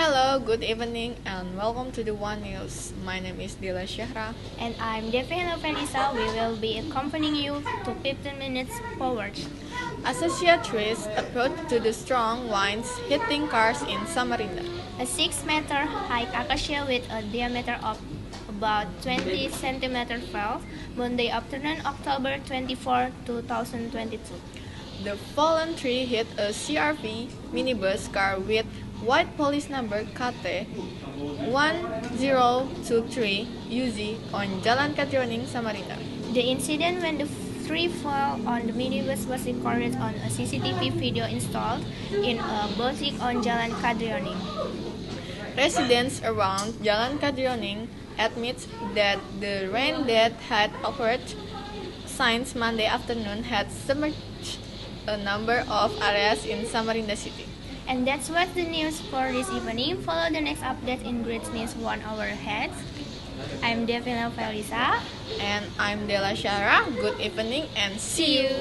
Hello, good evening, and welcome to the One News. My name is Dela Syahrah. And I'm Devi and Felisha. We will be accompanying you to 15 minutes forward. Acacia trees approach to the strong winds hitting cars in Samarinda. A 6-meter high acacia with a diameter of about 20 centimeters fell Monday afternoon, October 24, 2022. The fallen tree hit a CRV minibus car with white police number KT 1023 UZ on Jalan Kadioning, Samarinda. The incident when the tree fell on the minibus was recorded on a CCTV video installed in a boutique on Jalan Kadioning. Residents around Jalan Kadioning admit that the rain that had occurred since Monday afternoon had submerged a number of areas in Samarinda city. And that's what's the news for this evening. Follow the next update in Great News 1 hour ahead. I'm Devi and Felisha. And I'm Dela Syahrah. Good evening and see you!